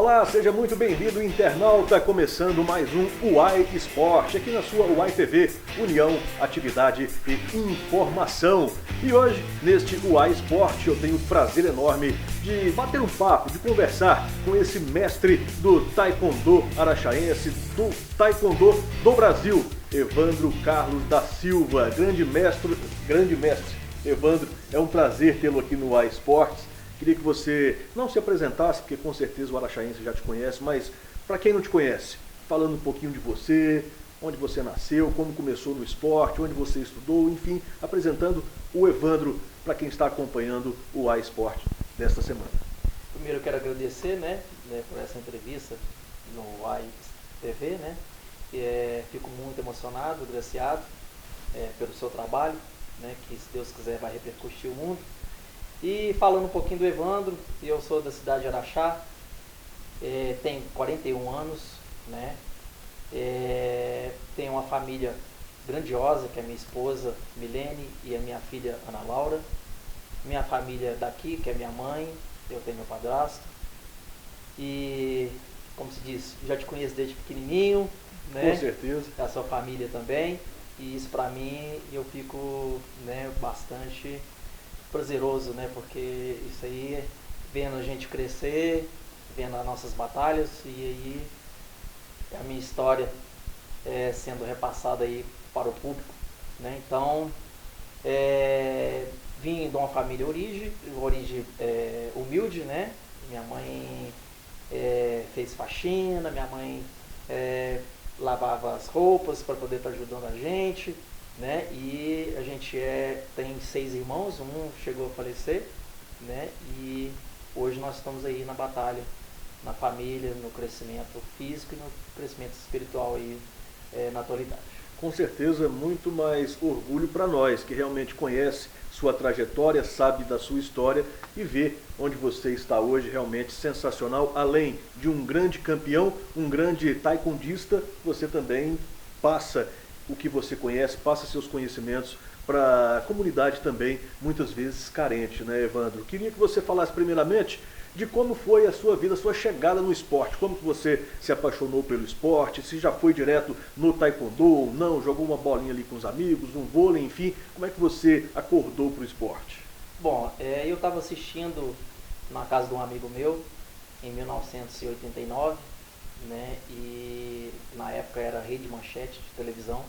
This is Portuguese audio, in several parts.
Olá, seja muito bem-vindo, internauta, começando mais um UAI Esporte, aqui na sua UAI TV, União, Atividade e Informação. E hoje, neste UAI Esporte, eu tenho o prazer enorme de bater um papo, de conversar com esse mestre do Taekwondo araxaense, do Taekwondo do Brasil, Evandro Carlos da Silva, grande mestre. Evandro, é um prazer tê-lo aqui no UAI Esportes. Queria que você não se apresentasse, porque com certeza o araxaense já te conhece, mas para quem não te conhece, falando um pouquinho de você, onde você nasceu, como começou no esporte, onde você estudou, enfim, apresentando o Evandro para quem está acompanhando o UAI Esporte desta semana. Primeiro eu quero agradecer, por essa entrevista no UAI TV, fico muito emocionado, agraciado pelo seu trabalho, que se Deus quiser vai repercutir o mundo. E falando um pouquinho do Evandro, eu sou da cidade de Araxá, tenho 41 anos, tenho uma família grandiosa, que é minha esposa Milene e a minha filha Ana Laura, minha família daqui, que é minha mãe, eu tenho meu padrasto, e como se diz, já te conheço desde pequenininho, Com certeza. A sua família também, e isso para mim eu fico bastante prazeroso, porque isso aí, vendo a gente crescer, vendo as nossas batalhas, e aí a minha história sendo repassada aí para o público, Então, vim de uma família origem humilde, Minha mãe fez faxina, minha mãe lavava as roupas para poder estar ajudando a gente, E a gente tem 6 irmãos, um chegou a falecer, E hoje nós estamos aí na batalha, na família, no crescimento físico e no crescimento espiritual aí, na atualidade. Com certeza, muito mais orgulho para nós, que realmente conhece sua trajetória, sabe da sua história e vê onde você está hoje, realmente sensacional. Além de um grande campeão, um grande taekwondista, você também passa o que você conhece, passa seus conhecimentos para a comunidade também, muitas vezes carente, Evandro? Queria que você falasse primeiramente de como foi a sua vida, a sua chegada no esporte, como que você se apaixonou pelo esporte, se já foi direto no taekwondo ou não, jogou uma bolinha ali com os amigos, um vôlei, enfim, como é que você acordou para o esporte? Bom, eu estava assistindo na casa de um amigo meu, em 1989, e na época era Rede Manchete de televisão,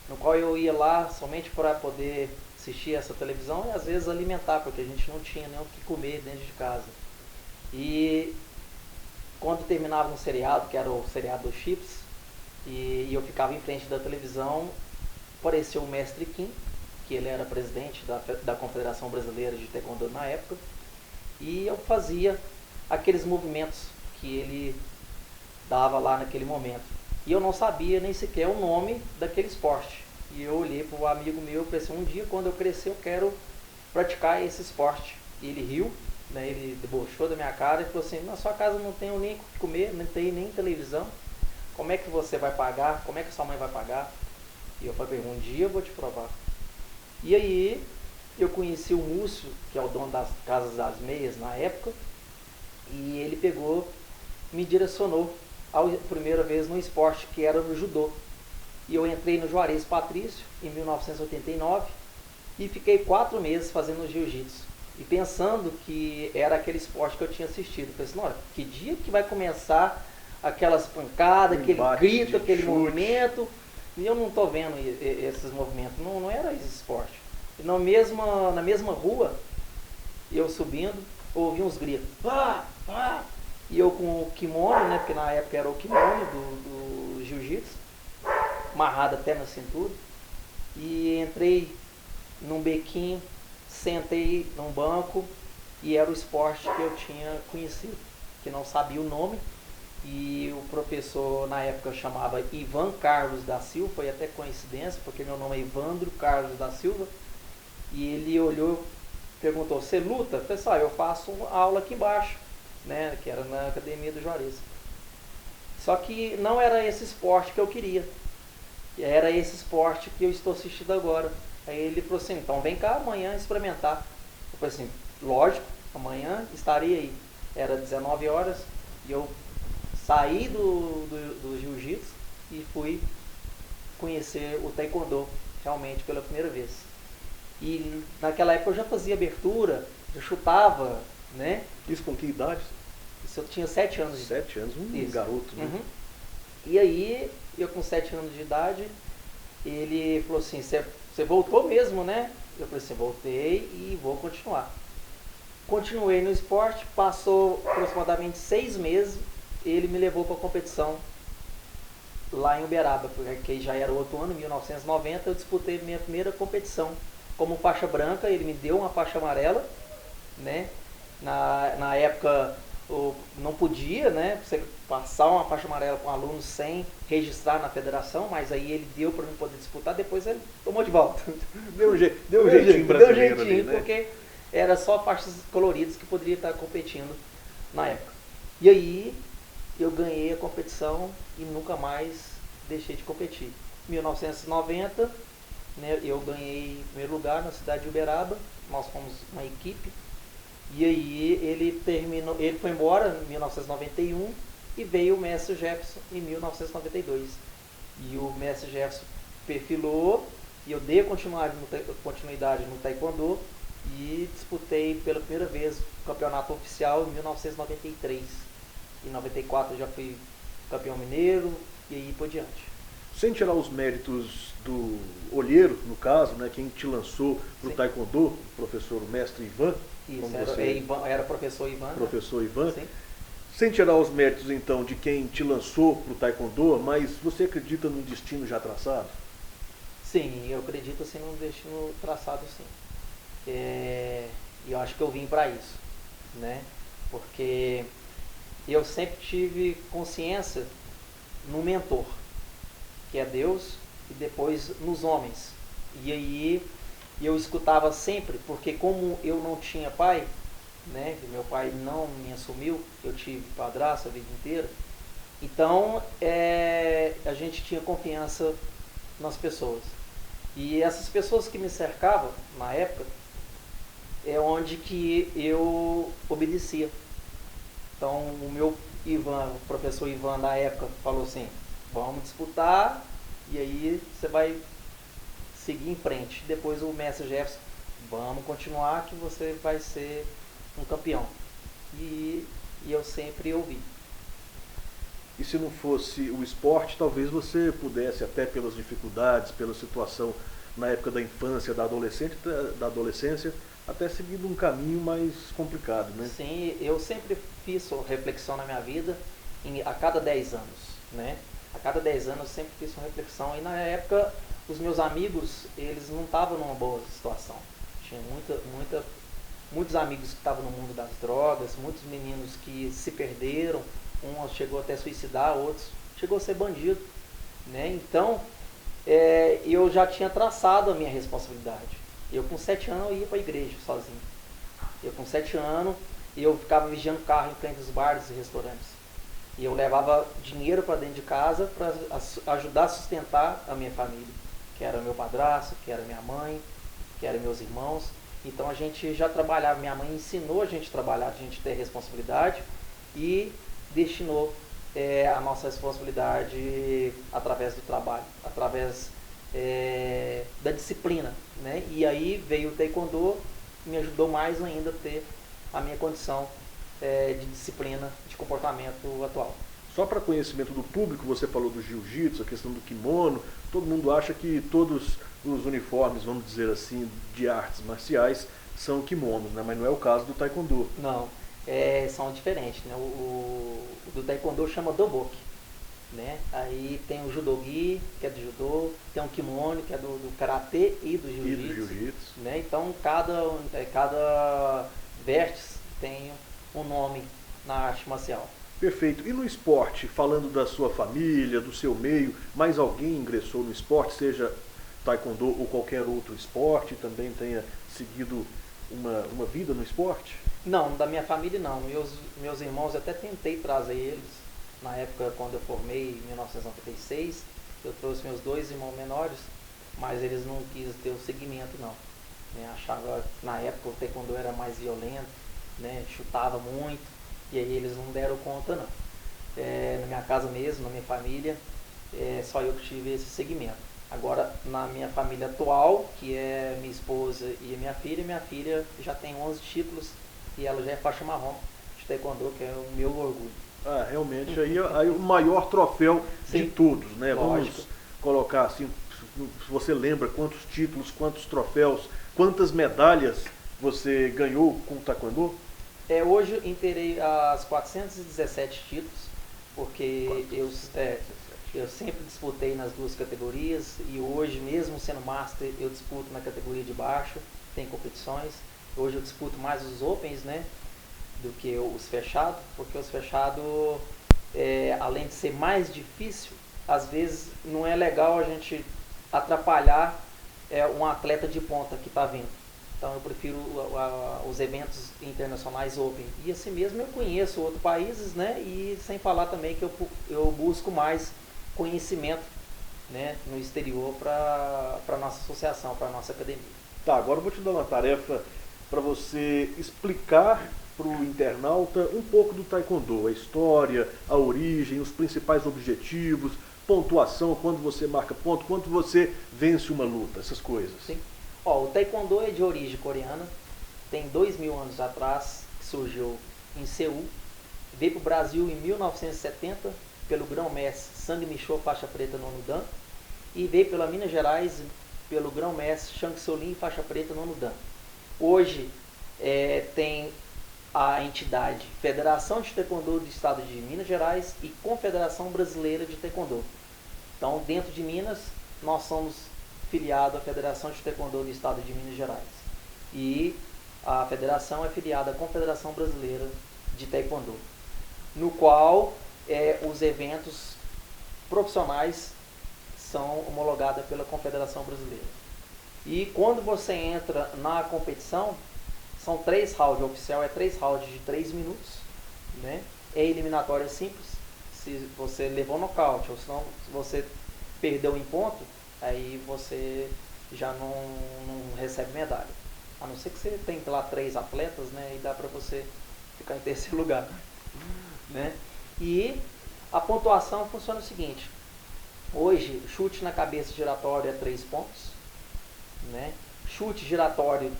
no qual eu ia lá somente para poder assistir essa televisão e às vezes alimentar, porque a gente não tinha nem o que comer dentro de casa. E quando terminava um seriado, que era o seriado dos Chips, e eu ficava em frente da televisão, apareceu o mestre Kim, que ele era presidente da Confederação Brasileira de Taekwondo na época, e eu fazia aqueles movimentos que ele dava lá naquele momento. E eu não sabia nem sequer o nome daquele esporte. E eu olhei para o amigo meu e pensei, um dia quando eu crescer eu quero praticar esse esporte. E ele riu, ele debochou da minha cara e falou assim, na sua casa não tem nem o que comer, não tem nem televisão, como é que você vai pagar, como é que sua mãe vai pagar? E eu falei, um dia eu vou te provar. E aí eu conheci o Múcio, que é o dono das Casas das Meias na época, e ele pegou, me direcionou a primeira vez no esporte, que era no judô. E eu entrei no Juarez Patrício em 1989 e fiquei 4 meses fazendo jiu-jitsu. E pensando que era aquele esporte que eu tinha assistido. Eu pensei, olha, que dia que vai começar aquelas pancadas, aquele grito, aquele movimento. E eu não estou vendo esses movimentos. Não era esse esporte. E na mesma rua, eu subindo, ouvi uns gritos. Vá, vá! E eu com o kimono, porque na época era o kimono do jiu-jitsu, amarrado até na cintura. E entrei num bequinho, sentei num banco e era o esporte que eu tinha conhecido, que não sabia o nome. E o professor na época chamava Ivan Carlos da Silva, foi até coincidência, porque meu nome é Evandro Carlos da Silva. E ele olhou, perguntou, você luta? Eu falei, eu faço aula aqui embaixo, que era na academia do Juarez. Só que não era esse esporte que eu queria, era esse esporte que eu estou assistindo agora. Aí ele falou assim, então vem cá amanhã experimentar. Eu falei assim, lógico, amanhã estarei aí. Era 19 horas E eu saí do jiu-jitsu e fui conhecer o taekwondo realmente pela primeira vez. E naquela época eu já fazia abertura, eu chutava, né? Isso com que idade? Isso eu tinha 7 anos. 7 anos, Isso. Garoto, né? Uhum. E aí, eu com 7 anos de idade, ele falou assim, você voltou mesmo, né? Eu falei assim, voltei e vou continuar. Continuei no esporte, passou aproximadamente 6 meses, ele me levou para a competição lá em Uberaba, porque já era outro ano, 1990, eu disputei minha primeira competição como faixa branca, ele me deu uma faixa amarela, né? Na época não podia, né, você passar uma faixa amarela para um aluno sem registrar na federação, mas aí ele deu para mim poder disputar, depois ele tomou de volta. Deu um jeitinho brasileiro, deu um jeitinho, ali, né? porque era só faixas coloridas que poderia estar competindo na época. E aí eu ganhei a competição e nunca mais deixei de competir. Em 1990, né, eu ganhei em primeiro lugar na cidade de Uberaba, nós fomos uma equipe. E aí ele foi embora em 1991 e veio o Mestre Jefferson em 1992. E o Mestre Jefferson perfilou e eu dei continuidade no taekwondo e disputei pela primeira vez o campeonato oficial em 1993. Em 94 eu já fui campeão mineiro e aí por diante. Sem tirar os méritos do olheiro, no caso, né, quem te lançou para o taekwondo, o professor mestre Ivan. Isso, era professor Ivan. Professor, né? Ivan. Sim. Sem tirar os méritos, então, de quem te lançou para o taekwondo, mas você acredita num destino já traçado? Sim, eu acredito assim num destino traçado, sim. E eu acho que eu vim para isso, né? Porque eu sempre tive consciência no mentor, que é Deus, e depois nos homens. E aí eu escutava sempre, porque como eu não tinha pai, né, meu pai não me assumiu, eu tive padrasto a vida inteira, então a gente tinha confiança nas pessoas. E essas pessoas que me cercavam, na época, é onde que eu obedecia. Então o meu Ivan, o professor Ivan da época, falou assim, vamos disputar, e aí você vai seguir em frente. Depois o mestre Jefferson, vamos continuar que você vai ser um campeão. E eu sempre ouvi. E se não fosse o esporte, talvez você pudesse, até pelas dificuldades, pela situação na época da infância, da adolescência, até seguindo um caminho mais complicado, né? Sim, eu sempre fiz reflexão na minha vida a cada 10 anos, né? A cada 10 anos eu sempre fiz uma reflexão. E na época os meus amigos, eles não estavam numa boa situação. Tinha muitos amigos que estavam no mundo das drogas, muitos meninos que se perderam, um chegou até a suicidar, outros chegou a ser bandido, né? Então, eu já tinha traçado a minha responsabilidade. Eu com 7 anos eu ia para a igreja sozinho. Eu com 7 anos eu ficava vigiando carro em frente aos bares e restaurantes. E eu levava dinheiro para dentro de casa para ajudar a sustentar a minha família, que era meu padrasto, que era minha mãe, que eram meus irmãos. Então a gente já trabalhava, minha mãe ensinou a gente a trabalhar, a gente ter responsabilidade e destinou a nossa responsabilidade através do trabalho, através da disciplina, né? E aí veio o taekwondo e me ajudou mais ainda a ter a minha condição de disciplina, de comportamento atual. Só para conhecimento do público, você falou do jiu-jitsu, a questão do kimono, todo mundo acha que todos os uniformes, vamos dizer assim, de artes marciais são kimonos, né? Mas não é o caso do taekwondo. Não, são diferentes, né? O do taekwondo chama doboki, né? Aí tem o judogi, que é do judô, tem o kimono, que é do karatê e do jiu-jitsu, né? Então cada vértice tem um nome na arte marcial. Perfeito. E no esporte, falando da sua família, do seu meio, mais alguém ingressou no esporte, seja taekwondo ou qualquer outro esporte, também tenha seguido uma vida no esporte? Não, da minha família não. Meus irmãos, eu até tentei trazer eles. Na época, quando eu formei, em 1996, eu trouxe meus 2 irmãos menores, mas eles não quis ter o seguimento, não. Achava que na época o taekwondo era mais violento, né? Chutava muito. E aí eles não deram conta não. Na minha casa mesmo, na minha família, só eu que tive esse segmento. Agora, na minha família atual, que é minha esposa e minha filha já tem 11 títulos e ela já é faixa marrom de taekwondo, que é o meu orgulho. Realmente, aí o maior troféu de todos, né? Lógico. Vamos colocar assim, se você lembra quantos títulos, quantos troféus, quantas medalhas você ganhou com o taekwondo? Hoje inteirei as 417 títulos, porque eu sempre disputei nas duas categorias e hoje, mesmo sendo Master, eu disputo na categoria de baixo, tem competições. Hoje eu disputo mais os Opens, né, do que os fechados, porque os fechados, além de ser mais difícil, às vezes não é legal a gente atrapalhar um atleta de ponta que está vindo. Então eu prefiro os eventos internacionais Open. E assim mesmo eu conheço outros países, né? E sem falar também que eu busco mais conhecimento, né, no exterior para a nossa associação, para a nossa academia. Tá, agora eu vou te dar uma tarefa para você explicar para o internauta um pouco do taekwondo, a história, a origem, os principais objetivos, pontuação, quando você marca ponto, quando você vence uma luta, essas coisas. Sim. O taekwondo é de origem coreana, tem 2000 anos atrás, que surgiu em Seul, veio para o Brasil em 1970 pelo grão-mestre Sang Micho, faixa preta nono dan, e veio pela Minas Gerais pelo grão-mestre Chang Solin, faixa preta nono dan. Hoje tem a entidade Federação de Taekwondo do Estado de Minas Gerais e Confederação Brasileira de Taekwondo. Então, dentro de Minas, nós somos filiado à Federação de Taekwondo do Estado de Minas Gerais. E a federação é filiada à Confederação Brasileira de Taekwondo, no qual os eventos profissionais são homologados pela Confederação Brasileira. E quando você entra na competição, são 3 rounds, o oficial é 3 rounds de 3 minutos, né? É eliminatória simples. Se você levou nocaute, ou se você perdeu em ponto, aí você já não recebe medalha. A não ser que você tenha lá 3 atletas, né? E dá para você ficar em terceiro lugar, né? E a pontuação funciona o seguinte: hoje, chute na cabeça giratório é 3 pontos, né? Chute giratório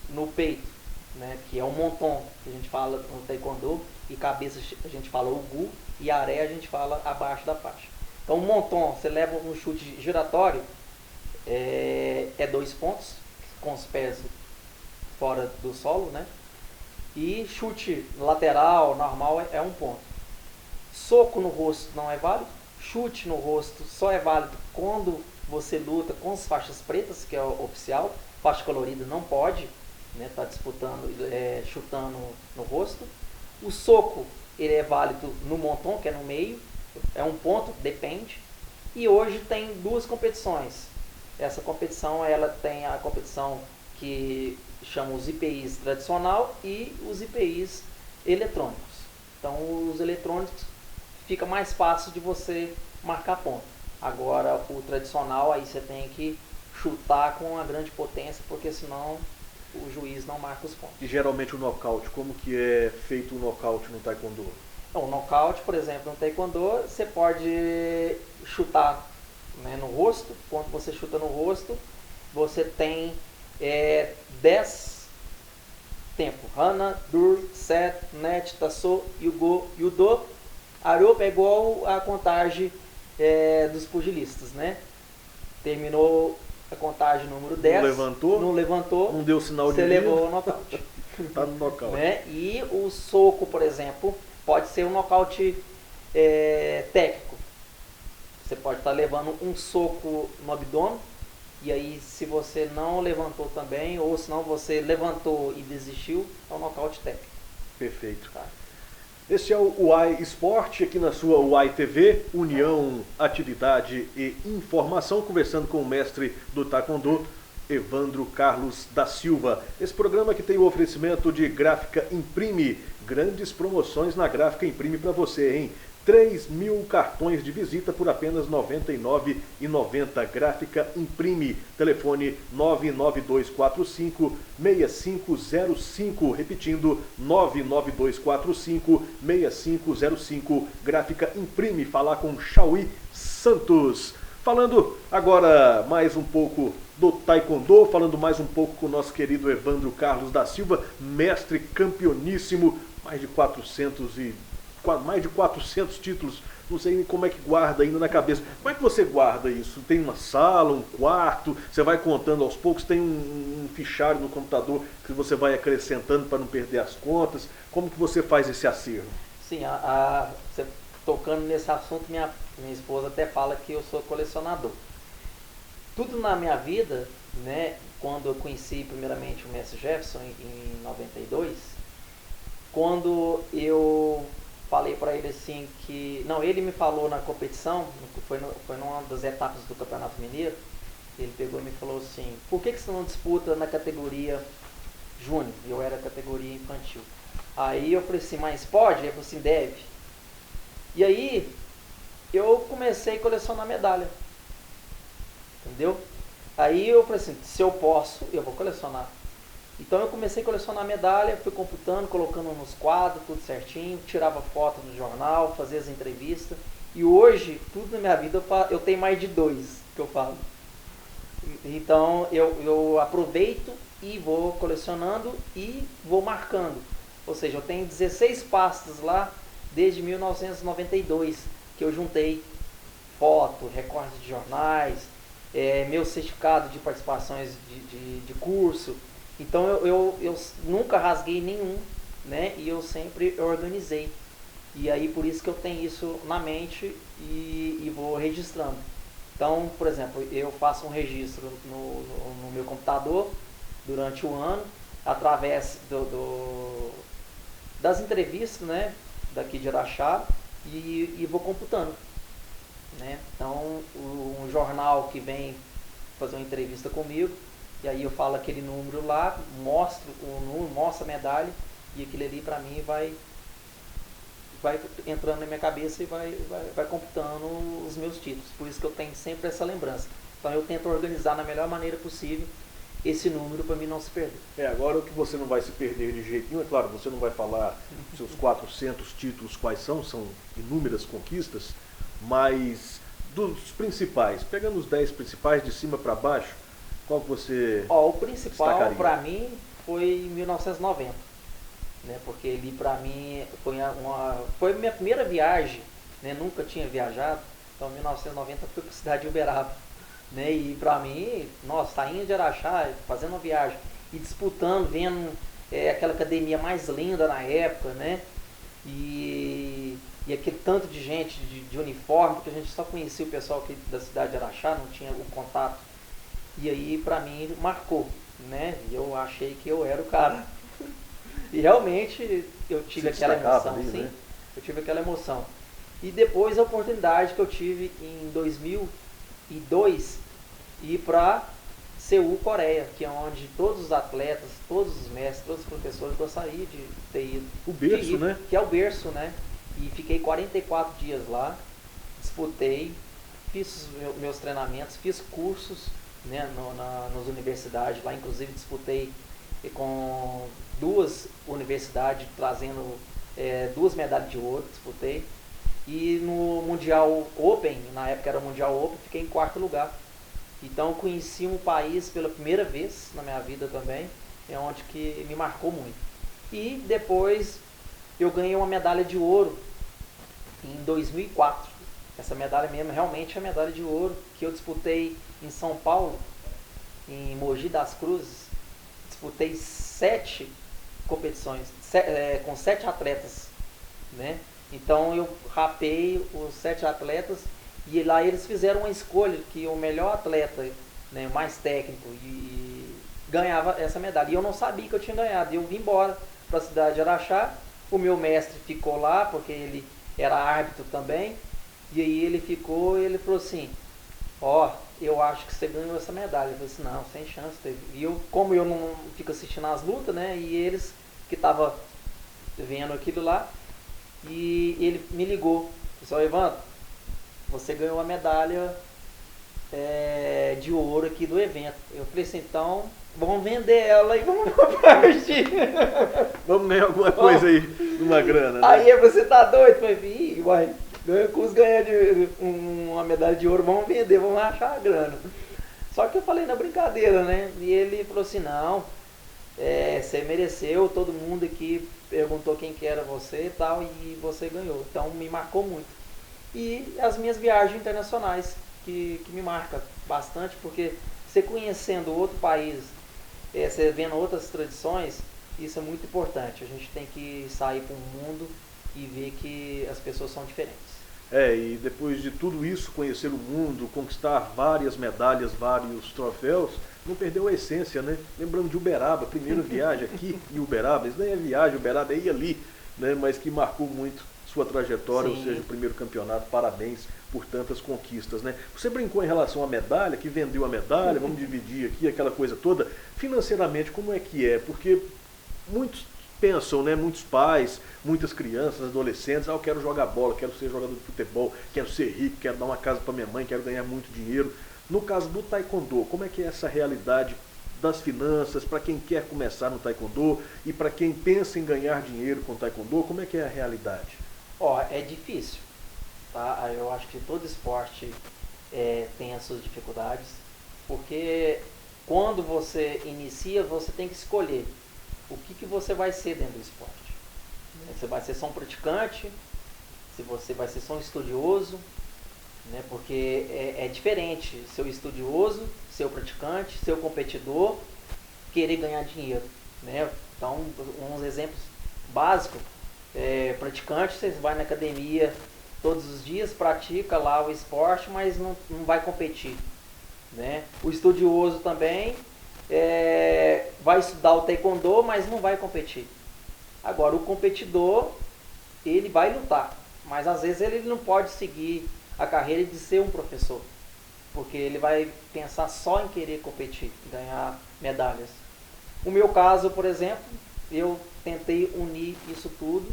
no peito, né? Que é o monton, que a gente fala no taekwondo, e cabeça a gente fala o gu, e aré a gente fala abaixo da faixa. Então, o monton, você leva um chute giratório, é 2 pontos, com os pés fora do solo, né? E chute lateral, normal, é 1 ponto. Soco no rosto não é válido. Chute no rosto só é válido quando você luta com as faixas pretas, que é o oficial. Faixa colorida não pode, né? Tá disputando, chutando no rosto. O soco, ele é válido no monton, que é no meio. É 1 ponto, depende. E hoje tem 2 competições. Essa competição, ela tem a competição que chama os IPIs tradicional e os IPIs eletrônicos. Então, os eletrônicos fica mais fácil de você marcar ponto. Agora, o tradicional, aí você tem que chutar com uma grande potência, porque senão o juiz não marca os pontos. E geralmente o nocaute, como que é feito o nocaute no taekwondo? Então, o nocaute, por exemplo, no taekwondo, você pode chutar, né, no rosto. Quando você chuta no rosto, você tem 10 tempo. Hana, Dur, Set, Net, Tasso, Yugo, Yudo. Aropa é igual a contagem dos pugilistas, né? Terminou a contagem número 10. Não levantou. Não deu sinal de vida. Você vida. levou o nocaute. Tá no nocaute. Né? E o soco, por exemplo, pode ser um nocaute técnico. Você pode estar levando um soco no abdômen, e aí se você não levantou também, ou se não você levantou e desistiu, é um nocaute técnico. Perfeito. Tá. Esse é o UAI Esporte, aqui na sua UAI TV, União, Atividade e Informação, conversando com o mestre do taekwondo, Evandro Carlos da Silva. Esse programa que tem o oferecimento de Gráfica Imprime, grandes promoções na Gráfica Imprime para você, hein? 3.000 cartões de visita por apenas R$ 99,90. Gráfica Imprime. Telefone 99245-6505. Repetindo, 99245-6505. Gráfica Imprime. Falar com Chauí Santos. Falando agora mais um pouco do Taekwondo, falando mais um pouco com o nosso querido Evandro Carlos da Silva, mestre campeoníssimo, mais de 400 títulos, não sei como é que guarda ainda na cabeça. Como é que você guarda isso? Tem uma sala, um quarto, você vai contando aos poucos, tem um fichário no computador que você vai acrescentando para não perder as contas. Como que você faz esse acervo? Sim, você tocando nesse assunto, minha esposa até fala que eu sou colecionador. Tudo na minha vida, né, quando eu conheci primeiramente o Mestre Jefferson em 92, quando eu falei para ele assim que... Não, ele me falou na competição, foi numa das etapas do Campeonato Mineiro, ele pegou e me falou assim, por que você não disputa na categoria júnior? Eu era categoria infantil. Aí eu falei assim, mas pode? Ele falou assim, deve. E aí eu comecei a colecionar medalha, entendeu? Aí eu falei assim, se eu posso, eu vou colecionar. Então eu comecei a colecionar medalha, fui computando, colocando nos quadros, tudo certinho, tirava foto no jornal, fazia as entrevistas. E hoje, tudo na minha vida, eu tenho mais de 2 que eu falo. Então eu aproveito e vou colecionando e vou marcando. Ou seja, eu tenho 16 pastas lá desde 1992, que eu juntei foto, recortes de jornais, meu certificado de participações de curso. Então eu nunca rasguei nenhum, né? E eu sempre organizei. E aí por isso que eu tenho isso na mente e vou registrando. Então, por exemplo, eu faço um registro no meu computador durante o ano, através das entrevistas, né? Daqui de Araxá, e vou computando, né? Então um jornal que vem fazer uma entrevista comigo, e aí eu falo aquele número lá, mostro o número, mostro a medalha, e aquilo ali para mim vai entrando na minha cabeça e vai computando os meus títulos. Por isso que eu tenho sempre essa lembrança. Então eu tento organizar da melhor maneira possível esse número para mim não se perder. Agora o que você não vai se perder de jeito nenhum, é claro, você não vai falar seus 400 títulos quais são inúmeras conquistas, mas dos principais, pegando os 10 principais de cima para baixo, qual que você o principal para mim foi em 1990, né? Porque ele para mim foi minha primeira viagem, né? Nunca tinha viajado, então em 1990 fui para a cidade de Uberaba. Né? E pra mim, nossa, saindo de Araxá, fazendo uma viagem e disputando, vendo aquela academia mais linda na época, né? E aquele tanto de gente de uniforme, porque a gente só conhecia o pessoal aqui da cidade de Araxá, não tinha o contato. E aí pra mim marcou, né? E eu achei que eu era o cara. E realmente eu tive aquela emoção, ali, sim, né? Eu tive aquela emoção. E depois a oportunidade que eu tive em 2002 ir para Seul, Coreia, que é onde todos os atletas, todos os mestres, todos os professores gostariam de ter ido. O berço, né? Que é o berço, né? E fiquei 44 dias lá, disputei, fiz meus treinamentos, fiz cursos, né, nas universidades lá, inclusive disputei com 2 universidades, trazendo 2 medalhas de ouro, disputei. E no Mundial Open, na época era o Mundial Open, fiquei em 4º lugar. Então conheci um país pela primeira vez na minha vida também, onde que me marcou muito. E depois eu ganhei uma medalha de ouro em 2004. Essa medalha mesmo realmente é a medalha de ouro que eu disputei em São Paulo, em Mogi das Cruzes. Disputei 7 competições, com 7 atletas, né? Então eu rapei os 7 atletas e lá eles fizeram uma escolha que o melhor atleta, né, mais técnico, e ganhava essa medalha. E eu não sabia que eu tinha ganhado. E eu vim embora para a cidade de Araxá. O meu mestre ficou lá porque ele era árbitro também. E aí ele ficou e ele falou assim, eu acho que você ganhou essa medalha. Eu falei assim, não, sem chance. E eu, como eu não fico assistindo as lutas, né, e eles que estavam vendo aquilo lá, e ele me ligou Pessoal, Ivan, você ganhou a medalha de ouro aqui do evento. Eu falei assim, então vamos vender ela e vamos partir. Vamos ganhar alguma coisa aí, uma grana, né? Aí você tá doido? Eu falei, ih, uai, custa ganhar uma medalha de ouro, vamos vender, vamos achar a grana. Só que eu falei na brincadeira, né? E ele falou assim, não, você mereceu, todo mundo aqui perguntou quem que era você e tal, e você ganhou. Então me marcou muito. E as minhas viagens internacionais, que me marcam bastante, porque você conhecendo outro país, você vendo outras tradições, isso é muito importante. A gente tem que sair para o mundo e ver que as pessoas são diferentes. E depois de tudo isso, conhecer o mundo, conquistar várias medalhas, vários troféus, não perdeu a essência, né? Lembrando de Uberaba, primeira viagem aqui em Uberaba, isso nem é viagem, Uberaba é ir ali, né? Mas que marcou muito sua trajetória, Sim. ou seja, o primeiro campeonato, parabéns por tantas conquistas, né? Você brincou em relação à medalha, que vendeu a medalha, vamos dividir aqui, aquela coisa toda, financeiramente como é que é? Porque muitos pensam, né? Muitos pais, muitas crianças, adolescentes, eu quero jogar bola, quero ser jogador de futebol, quero ser rico, quero dar uma casa para minha mãe, quero ganhar muito dinheiro. No caso do taekwondo, como é que é essa realidade das finanças para quem quer começar no taekwondo e para quem pensa em ganhar dinheiro com taekwondo, como é que é a realidade? É difícil, tá? Eu acho que todo esporte tem as suas dificuldades, porque quando você inicia, você tem que escolher o que você vai ser dentro do esporte. Você vai ser só um praticante, se você vai ser só um estudioso, né? Porque é diferente ser o estudioso, ser o praticante, ser o competidor, querer ganhar dinheiro, né? Então, uns exemplos básicos, praticante, você vai na academia todos os dias, pratica lá o esporte, mas não vai competir, né? O estudioso também vai estudar o taekwondo, mas não vai competir. Agora, o competidor, ele vai lutar, mas às vezes ele não pode seguir a carreira de ser um professor, porque ele vai pensar só em querer competir, ganhar medalhas. No meu caso, por exemplo, eu tentei unir isso tudo,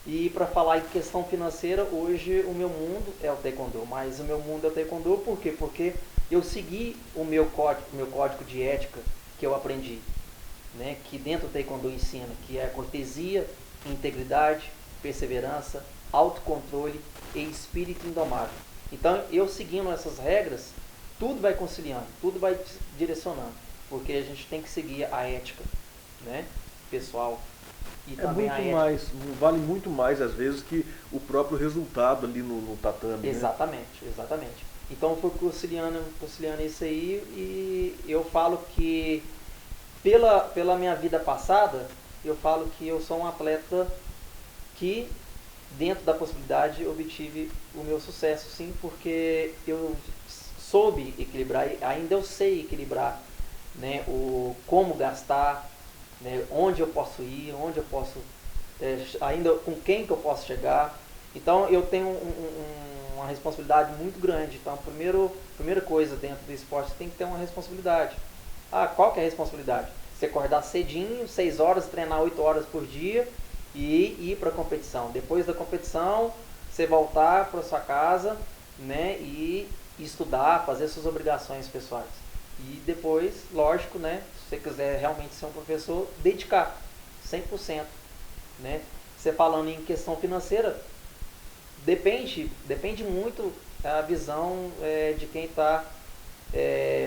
e para falar em questão financeira, hoje o meu mundo é o taekwondo, mas o meu mundo é o taekwondo por quê? Porque eu segui o meu código de ética que eu aprendi, né? Que dentro do taekwondo ensina, que é cortesia, integridade, perseverança, autocontrole e espírito indomável. Então, eu seguindo essas regras, tudo vai conciliando, tudo vai direcionando, porque a gente tem que seguir a ética, né, pessoal, e também muito mais, vale muito mais às vezes que o próprio resultado ali no tatame. Exatamente, né? Exatamente. Então eu fui conciliando isso aí, e eu falo que pela minha vida passada, eu falo que eu sou um atleta que, dentro da possibilidade, obtive o meu sucesso, sim, porque eu soube equilibrar, e ainda eu sei equilibrar, né, como gastar, né, onde eu posso ir, onde eu posso, ainda com quem que eu posso chegar. Então eu tenho uma responsabilidade muito grande. Então a primeira coisa dentro do esporte, você tem que ter uma responsabilidade. Qual que é a responsabilidade? Você acordar cedinho, 6 horas, treinar 8 horas por dia e ir para a competição. Depois da competição, você voltar para sua casa, né, e estudar, fazer suas obrigações pessoais. E depois, lógico, né, se você quiser realmente ser um professor, dedicar 100%. Né? Você falando em questão financeira, depende muito a visão de quem está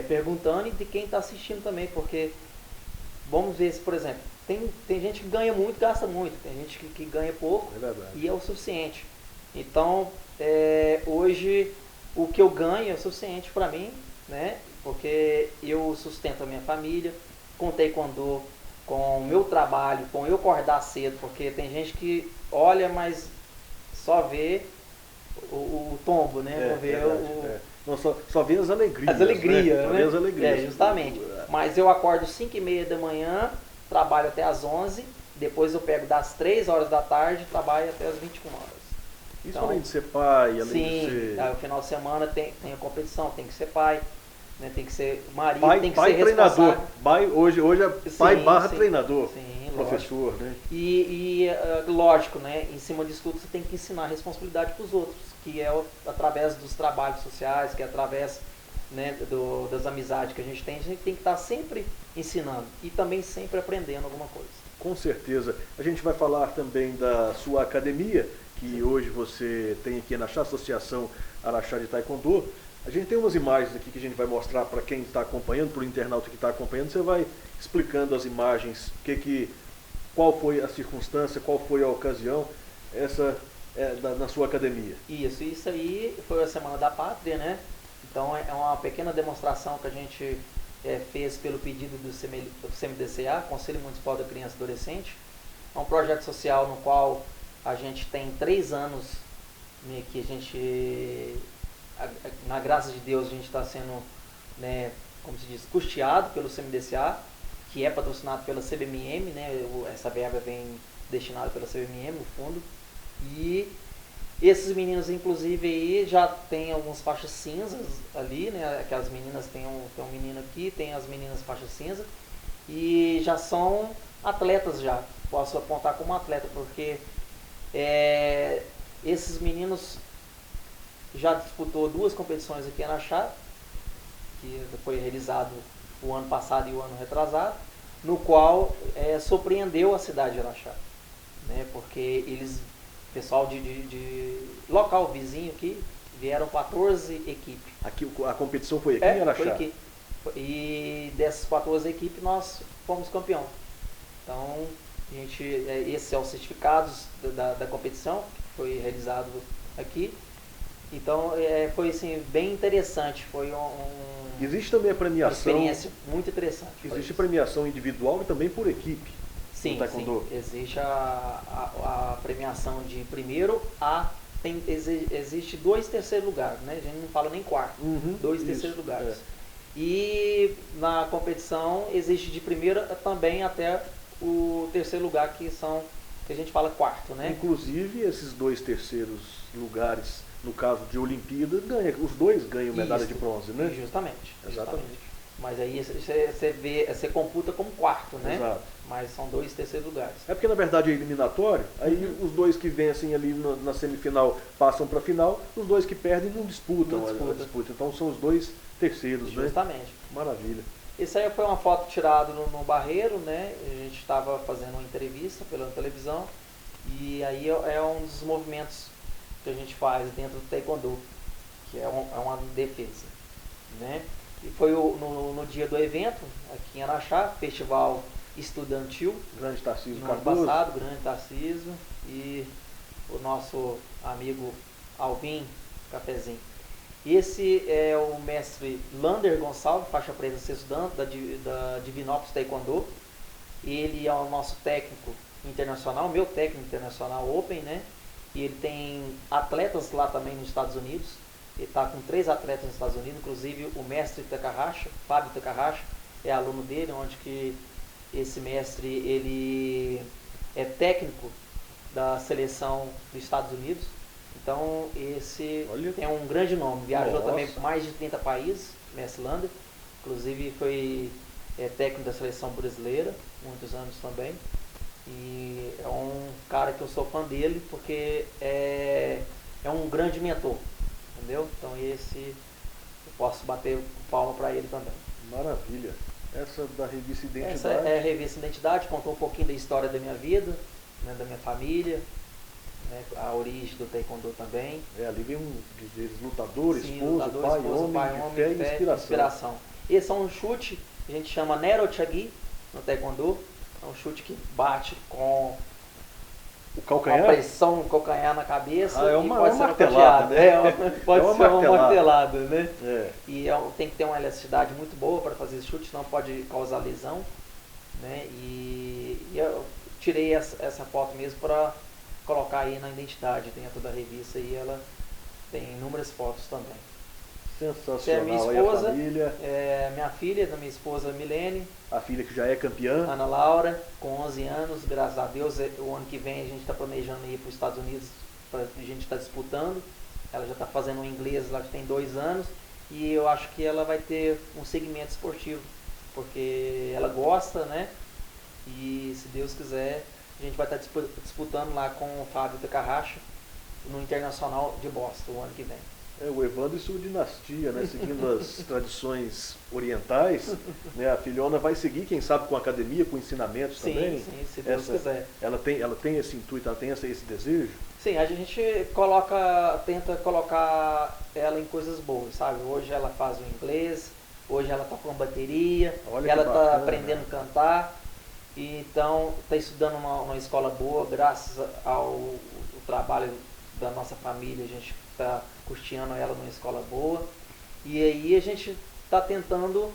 perguntando e de quem está assistindo também, porque vamos ver se, por exemplo, tem gente que ganha muito, gasta muito, tem gente que ganha pouco e é o suficiente. Então, hoje, o que eu ganho é o suficiente para mim, né? Porque eu sustento a minha família, com taekwondo, com o meu trabalho, com eu acordar cedo, porque tem gente que olha, mas só vê o tombo, né? Não, só vê as alegrias. As alegrias, né? Só vê as alegrias. Justamente. Mas eu acordo 5h30 da manhã, trabalho até as 11, depois eu pego das 3 horas da tarde, trabalho até as 21 horas. Isso então, além de ser pai, além sim, de ser... no final de semana tem a competição, tem que ser pai, né? Tem que ser marido, pai, tem que pai ser treinador. responsável. Hoje é pai / treinador. Sim, professor, né? Lógico, né? Em cima disso tudo você tem que ensinar a responsabilidade para os outros, que é através dos trabalhos sociais, que é através, né, das amizades que a gente tem que estar sempre ensinando e também sempre aprendendo alguma coisa. Com certeza. A gente vai falar também da sua academia, que Sim. hoje você tem aqui na Associação Araxá de Taekwondo. A gente tem umas imagens aqui que a gente vai mostrar para quem está acompanhando, para o internauta que está acompanhando. Você vai explicando as imagens, qual foi a circunstância, qual foi a ocasião, essa na sua academia. Isso aí foi a Semana da Pátria, né? Então é uma pequena demonstração que a gente fez pelo pedido do CMDCA, Conselho Municipal da Criança e Adolescente. É um projeto social no qual a gente tem 3 anos, né, que a gente, na graça de Deus, a gente está sendo, né, como se diz, custeado pelo CMDCA, que é patrocinado pela CBMM, né? Essa verba vem destinada pela CBMM, o fundo. E esses meninos, inclusive, aí já tem algumas faixas cinzas ali, né? Aquelas meninas, tem um menino aqui, tem as meninas faixas cinza. E já são atletas já. Posso apontar como atleta, porque esses meninos já disputou 2 competições aqui em Araxá, que foi realizado o ano passado e o ano retrasado, no qual surpreendeu a cidade de Araxá, né? Porque eles, pessoal de local vizinho aqui, vieram 14 equipes. Aqui, a competição foi aqui em Araxá? Foi aqui. E dessas 14 equipes nós fomos campeão. Então, esses são os certificados da competição, que foi realizado aqui. Então, foi assim, bem interessante. Foi Existe também a premiação. Uma experiência muito interessante. Existe premiação individual e também por equipe. Sim, sim. Existe a premiação de primeiro existe 2 terceiros lugares, né? A gente não fala nem quarto. 2 terceiros lugares. E na competição existe de primeira também até o terceiro lugar, que a gente fala quarto, né? Inclusive esses 2 terceiros lugares, no caso de Olimpíada, os 2 ganham medalha de bronze, né? Justamente. Exatamente. Mas aí você computa como quarto, né? Exato. Mas são 2 terceiros lugares. É porque na verdade é eliminatório, aí os 2 que vencem ali na semifinal passam para a final, os 2 que perdem não disputam a disputa. Então são os 2 terceiros, Justamente. Né? Maravilha. Isso aí foi uma foto tirada no Barreiro, né? A gente estava fazendo uma entrevista pela televisão e aí é um dos movimentos que a gente faz dentro do Taekwondo, que é uma defesa, né? E foi no dia do evento, aqui em Araxá, festival estudantil. Grande Tarcísio no Cardoso. ano passado, grande Tarcísio e o nosso amigo Alvin Cafezinho. Esse é o mestre Lander Gonçalves, faixa preta sexto dan da Divinópolis Taekwondo. Ele é o nosso técnico internacional, meu técnico internacional Open, né? E ele tem atletas lá também nos Estados Unidos. Ele está com 3 atletas nos Estados Unidos, inclusive o mestre Takahashi, Fábio Takahashi, é aluno dele, onde que esse mestre ele é técnico da seleção dos Estados Unidos. Então esse é um grande nome, viajou também por mais de 30 países, mestre Lander, inclusive foi técnico da seleção brasileira, muitos anos também. E é um cara que eu sou fã dele porque é um grande mentor, entendeu? Então eu posso bater palma para ele também. Maravilha. Essa da revista Identidade. Essa é a revista Identidade, contou um pouquinho da história da minha vida, né, da minha família, né, a origem do Taekwondo também. Ali vem lutador, Sim, esposo, lutador, pai, esposo, homem, pai, de fé e inspiração. Esse é um chute que a gente chama Nero Chagi no Taekwondo. É um chute que bate com o calcanhar? Uma pressão no calcanhar na cabeça e pode ser martelada, né? Pode ser uma martelada, né? É. E tem que ter uma elasticidade muito boa para fazer esse chute, senão pode causar lesão, né? E eu tirei essa foto mesmo para colocar aí na identidade dentro da revista e ela tem inúmeras fotos também. Sensacional. Essa é minha esposa, a família. Minha filha, da minha esposa Milene. A filha que já é campeã. Ana Laura, com 11 anos, graças a Deus. O ano que vem a gente está planejando ir para os Estados Unidos, a gente está disputando. Ela já está fazendo o inglês, ela já tem 2 anos. E eu acho que ela vai ter um segmento esportivo, porque ela gosta, né? E se Deus quiser, a gente vai estar disputando lá com o Fábio Takahashi no Internacional de Boston o ano que vem. O Evandro e sua dinastia, né? Seguindo as tradições orientais, né? A filhona vai seguir, quem sabe, com a academia, com ensinamentos também. Sim, se Deus quiser. Ela tem esse intuito, ela tem esse desejo? Sim, a gente tenta colocar ela em coisas boas, sabe? Hoje ela faz o inglês, hoje ela toca uma bateria, ela está aprendendo a cantar, e então está estudando uma escola boa, graças ao trabalho da nossa família, a gente está custeando ela numa escola boa, e aí a gente está tentando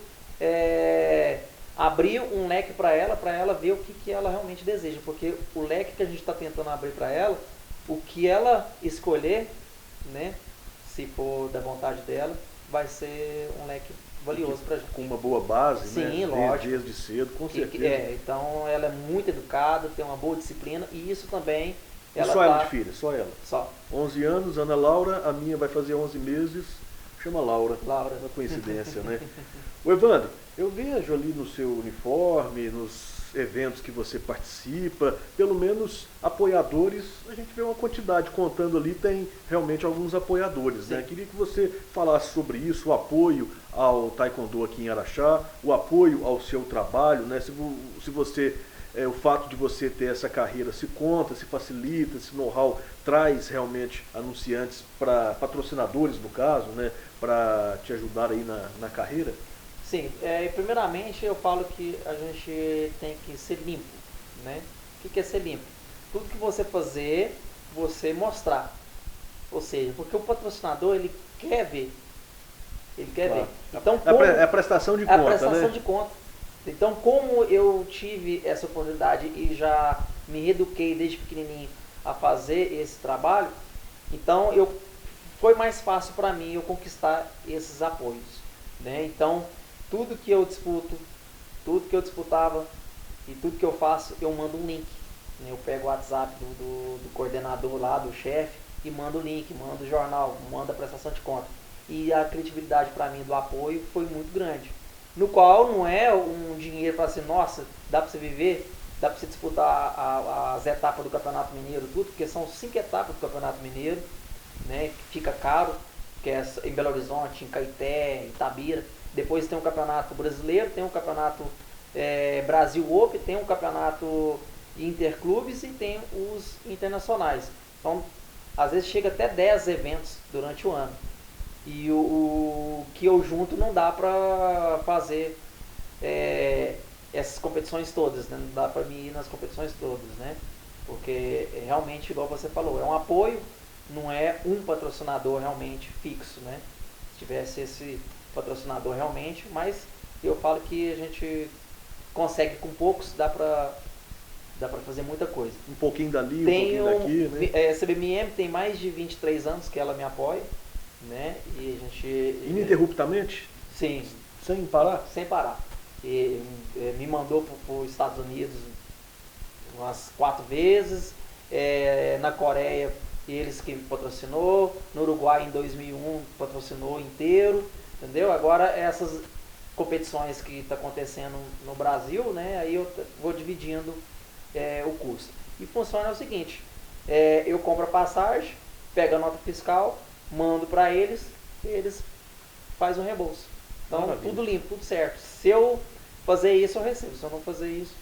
abrir um leque para ela ver o que ela realmente deseja, porque o leque que a gente está tentando abrir para ela, o que ela escolher, né, se for da vontade dela, vai ser um leque valioso para a gente. Com uma boa base, sim, né? Lógico. Desde cedo, com certeza. Então ela é muito educada, tem uma boa disciplina, e isso também... Só ela de filha, só ela? Só. 11 anos, Ana Laura, a minha vai fazer 11 meses, chama Laura. Laura. Uma coincidência, né? O Evandro, eu vejo ali no seu uniforme, nos eventos que você participa, pelo menos apoiadores, a gente vê uma quantidade, contando ali, tem realmente alguns apoiadores, né? Queria que você falasse sobre isso, o apoio ao Taekwondo aqui em Araxá, o apoio ao seu trabalho, né? Se você... o fato de você ter essa carreira se conta, se facilita, esse know-how traz realmente anunciantes, patrocinadores no caso, né, para te ajudar aí na carreira? Sim, primeiramente eu falo que a gente tem que ser limpo, né? O que é ser limpo? Tudo que você fazer, você mostrar. Ou seja, porque o patrocinador, ele quer ver. Ele quer ver. Então, é a prestação de conta, né? É a prestação de conta. Então, como eu tive essa oportunidade e já me eduquei desde pequenininho a fazer esse trabalho, então foi mais fácil para mim eu conquistar esses apoios, né? Então, tudo que eu disputo, tudo que eu disputava e tudo que eu faço, eu mando um link, né? Eu pego o WhatsApp do coordenador lá, do chefe, e mando o link, mando o jornal, mando a prestação de conta. E a credibilidade para mim do apoio foi muito grande. No qual não é um dinheiro para assim, nossa, dá para você viver, dá para você disputar as etapas do Campeonato Mineiro, tudo, porque são 5 etapas do Campeonato Mineiro, né, que fica caro, que é em Belo Horizonte, em Caeté, Itabira. Depois tem um Campeonato Brasileiro, tem um Campeonato Brasil Open, tem um Campeonato Interclubes e tem os internacionais. Então, às vezes chega até 10 eventos durante o ano. E o que eu junto não dá para fazer essas competições todas, né? Não dá para mim ir nas competições todas, né? Porque realmente, igual você falou, é um apoio, não é um patrocinador realmente fixo, né? Se tivesse esse patrocinador realmente, mas eu falo que a gente consegue com poucos, dá para fazer muita coisa. Um pouquinho dali, um pouquinho daqui, né? A CBMM tem mais de 23 anos que ela me apoia, né? E a gente... Ininterruptamente? Sim. Sem parar? Sem parar. E me mandou para os Estados Unidos umas 4 vezes, na Coreia eles que patrocinou, no Uruguai em 2001 patrocinou inteiro, entendeu? Agora essas competições que está acontecendo no Brasil, né? Aí eu vou dividindo o custo. E funciona o seguinte, eu compro a passagem, pego a nota fiscal, mando para eles, e eles fazem um reembolso. Então, maravilha. Tudo limpo, tudo certo. Se eu fazer isso, eu recebo. Se eu não fazer isso,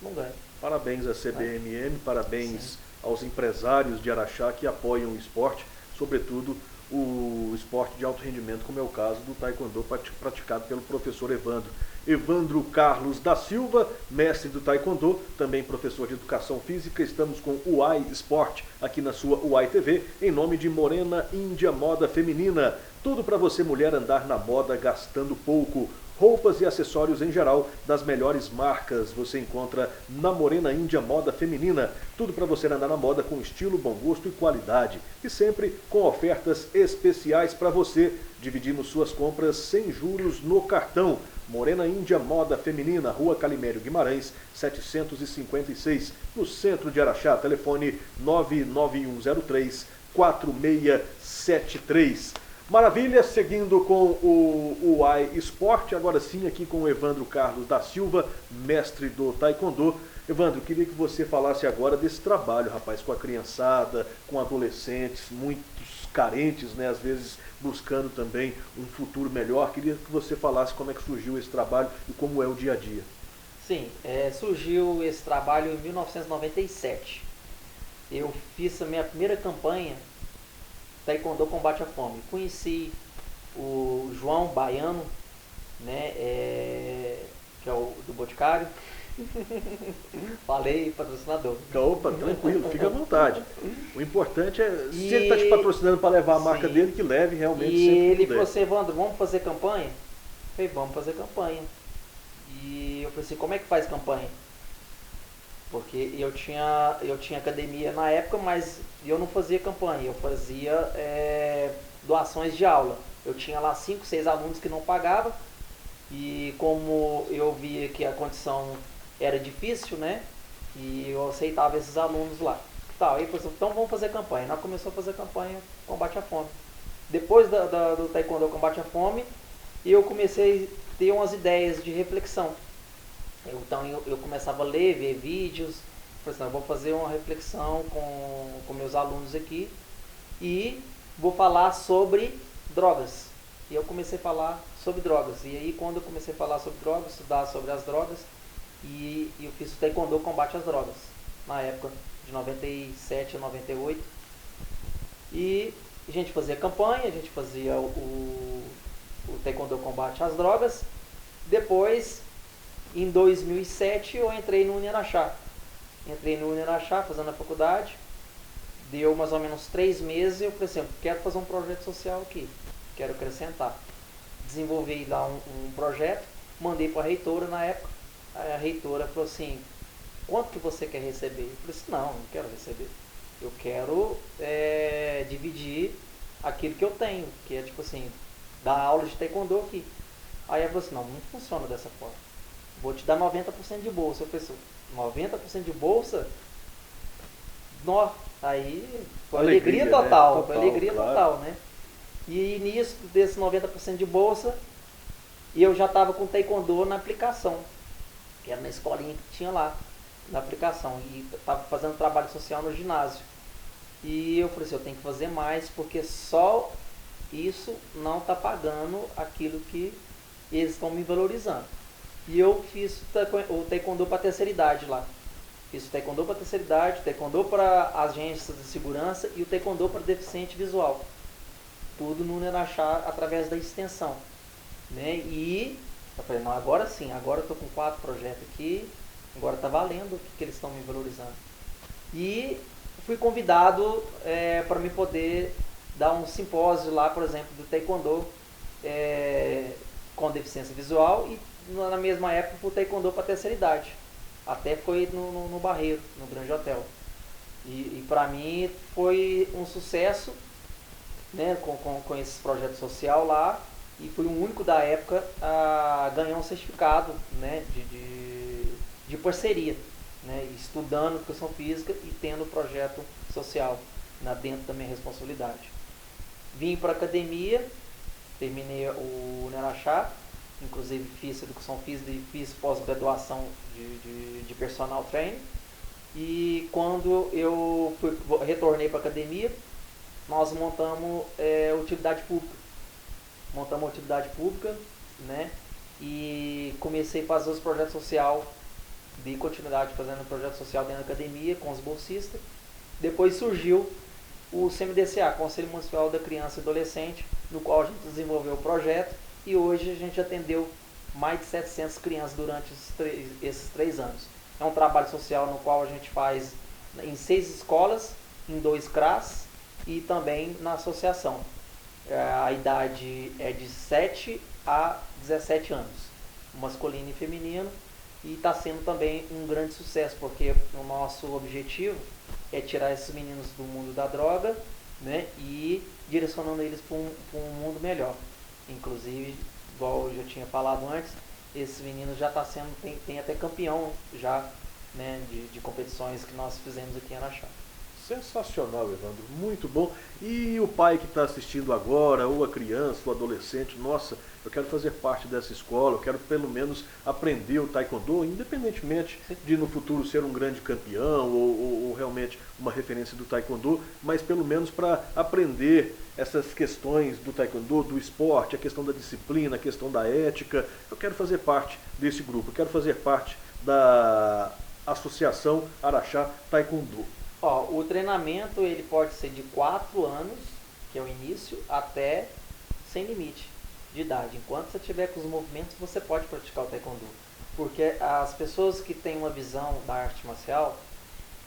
não ganho. Parabéns à CBMM, parabéns aos empresários de Araxá que apoiam o esporte, sobretudo o esporte de alto rendimento, como é o caso do Taekwondo praticado pelo professor Evandro Carlos da Silva, mestre do Taekwondo, também professor de Educação Física. Estamos com o UAI Esporte aqui na sua UAI TV, em nome de Morena Índia Moda Feminina. Tudo para você, mulher, andar na moda gastando pouco. Roupas e acessórios em geral das melhores marcas você encontra na Morena Índia Moda Feminina. Tudo para você andar na moda com estilo, bom gosto e qualidade. E sempre com ofertas especiais para você. Dividimos suas compras sem juros no cartão. Morena Índia Moda Feminina, Rua Calimério Guimarães, 756, no centro de Araxá. Telefone 99103-4673. Maravilha, seguindo com o UAI Esporte, agora sim aqui com o Evandro Carlos da Silva, mestre do Taekwondo. Evandro, queria que você falasse agora desse trabalho, rapaz, com a criançada, com adolescentes, muitos carentes, né, às vezes buscando também um futuro melhor. Queria que você falasse como é que surgiu esse trabalho e como é o dia a dia. Sim, surgiu esse trabalho em 1997. Eu fiz a minha primeira campanha Taekwondo Combate à Fome. Conheci o João Baiano, né, que é o do Boticário. Falei, patrocinador. Opa, tranquilo, fica à vontade. O importante é, se ele está te patrocinando para levar a marca dele, que leve realmente e sempre. Ele falou assim: Evandro, vamos fazer campanha? Eu falei, vamos fazer campanha. E eu falei assim, como é que faz campanha? Porque eu tinha academia na época, mas eu não fazia campanha, eu fazia doações de aula. Eu tinha lá 5, 6 alunos que não pagavam, e como eu via que a condição era difícil, né? E eu aceitava esses alunos lá. Tá, aí falei, então vamos fazer campanha. Nós começamos a fazer campanha Combate à Fome. Depois do Taekwondo Combate à Fome, eu comecei a ter umas ideias de reflexão. Então eu começava a ler, ver vídeos, falei assim, eu vou fazer uma reflexão com meus alunos aqui e vou falar sobre drogas. E eu comecei a falar sobre drogas. E aí quando eu comecei a falar sobre drogas, estudar sobre as drogas, e eu fiz o Taekwondo Combate às Drogas, na época de 97 a 98. E a gente fazia campanha, a gente fazia o Taekwondo Combate às Drogas. Depois, em 2007, eu entrei no Unirachá. Entrei no Unirachá fazendo a faculdade. Deu mais ou menos 3 meses e eu falei assim, quero fazer um projeto social aqui. Quero acrescentar. Desenvolvi lá um projeto, mandei para a reitora na época. A reitora falou assim, quanto que você quer receber? Eu falei assim, não quero receber. Eu quero dividir aquilo que eu tenho, que é tipo assim, dar aula de taekwondo aqui. Aí ela falou assim, não funciona dessa forma. Vou te dar 90% de bolsa. Eu falei assim, 90% de bolsa? Nó, aí foi alegria total, né? Foi alegria total, né? E nisso, desses 90% de bolsa, eu já estava com taekwondo na aplicação, que era na escolinha que tinha lá, na aplicação, e estava fazendo trabalho social no ginásio. E eu falei assim, eu tenho que fazer mais, porque só isso não está pagando aquilo que eles estão me valorizando. E eu fiz o taekwondo para terceira idade lá. Fiz o taekwondo para terceira idade, taekwondo para agências de segurança e o taekwondo para deficiente visual. Tudo no Unirachá através da extensão, né? E eu falei, não, agora sim, agora eu estou com 4 projetos aqui, agora está valendo o que eles estão me valorizando. E fui convidado para me poder dar um simpósio lá, por exemplo, do taekwondo com deficiência visual e na mesma época o taekwondo para terceira idade. Até foi no Barreiro, no Grande Hotel. E para mim foi um sucesso, né, com esse projeto social lá, e fui o único da época a ganhar um certificado, né, de parceria, né, estudando educação física e tendo projeto social dentro da minha responsabilidade. Vim para a academia, terminei o Unirachá, inclusive fiz educação física e fiz pós-graduação de personal training. E quando eu retornei para a academia, nós montamos utilidade pública. Montamos a utilidade pública, né? E comecei a fazer os projetos sociais, dei continuidade fazendo projeto social dentro da academia com os bolsistas. Depois surgiu o CMDCA, Conselho Municipal da Criança e Adolescente, no qual a gente desenvolveu o projeto e hoje a gente atendeu mais de 700 crianças durante esses 3 anos. É um trabalho social no qual a gente faz em 6 escolas, em 2 CRAS e também na associação. A idade é de 7 a 17 anos, masculino e feminino, e está sendo também um grande sucesso, porque o nosso objetivo é tirar esses meninos do mundo da droga, né, e direcionando eles para um mundo melhor. Inclusive, igual eu já tinha falado antes, esse menino já está sendo, tem até campeão já, né, de competições que nós fizemos aqui em Araxá. Sensacional, Evandro, muito bom. E o pai que está assistindo agora, ou a criança, ou adolescente, nossa, eu quero fazer parte dessa escola, eu quero pelo menos aprender o taekwondo, independentemente de no futuro ser um grande campeão ou realmente uma referência do taekwondo, mas pelo menos para aprender essas questões do taekwondo, do esporte, a questão da disciplina, a questão da ética. Eu quero fazer parte desse grupo, eu quero fazer parte da Associação Araxá Taekwondo. Ó, o treinamento ele pode ser de 4 anos, que é o início, até sem limite de idade. Enquanto você tiver com os movimentos, você pode praticar o taekwondo. Porque as pessoas que têm uma visão da arte marcial,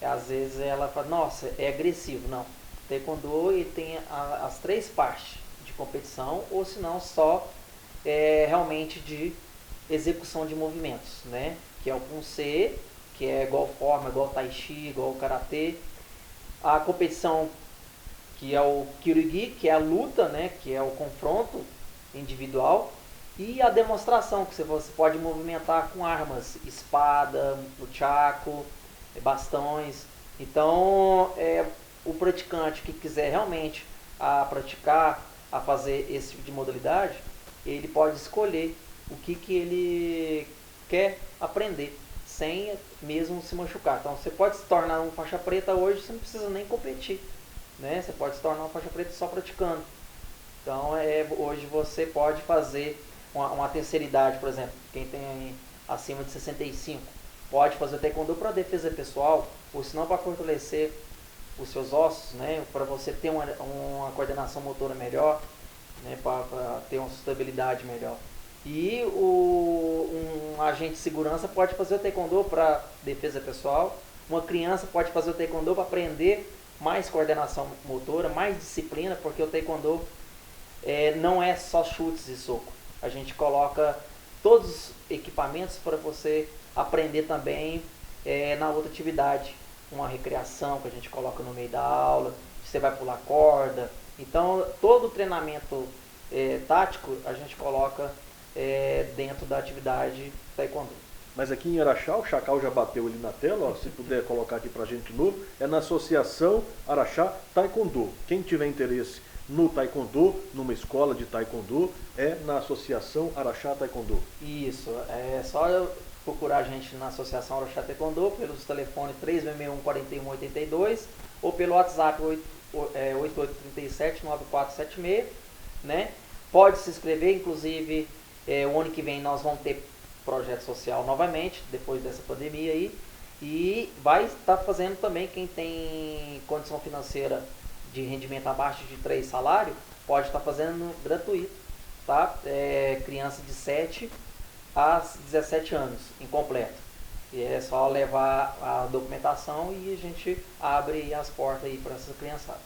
às vezes ela fala, nossa, é agressivo. Não, o taekwondo ele tem as 3 partes de competição, ou se não só realmente de execução de movimentos, né? Que é o Pun-Se, que é igual forma, igual Tai Chi, igual Karatê. A competição, que é o Kyoryugi, que é a luta, né? Que é o confronto individual. E a demonstração, que você pode movimentar com armas, espada, nunchaku, bastões. Então, o praticante que quiser realmente praticar, a fazer esse tipo de modalidade, ele pode escolher o que ele quer aprender, sem mesmo se machucar. Então você pode se tornar um faixa preta hoje, você não precisa nem competir, né? Você pode se tornar um faixa preta só praticando. Então hoje você pode fazer uma terceira idade, por exemplo, quem tem acima de 65, pode fazer o taekwondo para defesa pessoal, ou se não para fortalecer os seus ossos, né? Para você ter uma coordenação motora melhor, né? Para ter uma sustentabilidade melhor. E um agente de segurança pode fazer o taekwondo para defesa pessoal. Uma criança pode fazer o taekwondo para aprender mais coordenação motora, mais disciplina, porque o taekwondo não é só chutes e soco. A gente coloca todos os equipamentos para você aprender também na outra atividade. Uma recreação que a gente coloca no meio da aula, você vai pular corda. Então todo o treinamento tático a gente coloca dentro da atividade taekwondo. Mas aqui em Araxá, o Chacal já bateu ali na tela, ó, se puder colocar aqui pra gente de novo, é na Associação Araxá Taekwondo. Quem tiver interesse no taekwondo, numa escola de taekwondo, é na Associação Araxá Taekwondo. Isso, é só procurar a gente na Associação Araxá Taekwondo pelos telefones 3661-4182 ou pelo WhatsApp 8837-9476, né? Pode se inscrever, inclusive o ano que vem nós vamos ter projeto social novamente, depois dessa pandemia aí, e vai estar fazendo também quem tem condição financeira de rendimento abaixo de 3 salários, pode estar fazendo gratuito, tá? Criança de 7 a 17 anos, incompleto. E é só levar a documentação e a gente abre as portas aí para essa criançada.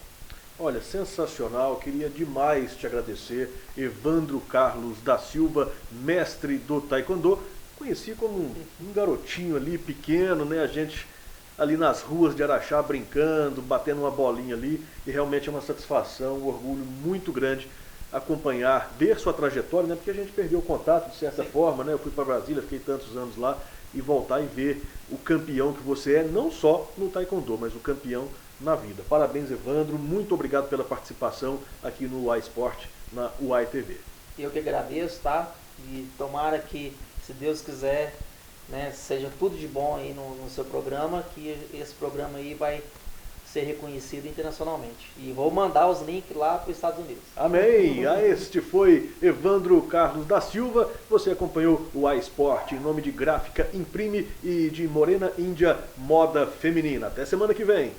Olha, sensacional, queria demais te agradecer, Evandro Carlos da Silva, mestre do taekwondo. Conheci como um garotinho ali, pequeno, né? A gente ali nas ruas de Araxá brincando, batendo uma bolinha ali, e realmente é uma satisfação, um orgulho muito grande acompanhar, ver sua trajetória, né? Porque a gente perdeu o contato de certa forma, né? Eu fui para Brasília, fiquei tantos anos lá, e voltar e ver o campeão que você é, não só no taekwondo, mas o campeão na vida. Parabéns, Evandro, muito obrigado pela participação aqui no UAI Sport, na UAI TV. Eu que agradeço, tá? E tomara que, se Deus quiser, né, seja tudo de bom aí no seu programa, que esse programa aí vai ser reconhecido internacionalmente. E vou mandar os links lá para os Estados Unidos. Amém! Este foi Evandro Carlos da Silva. Você acompanhou o UAI Sport em nome de Gráfica Imprime e de Morena Índia Moda Feminina. Até semana que vem.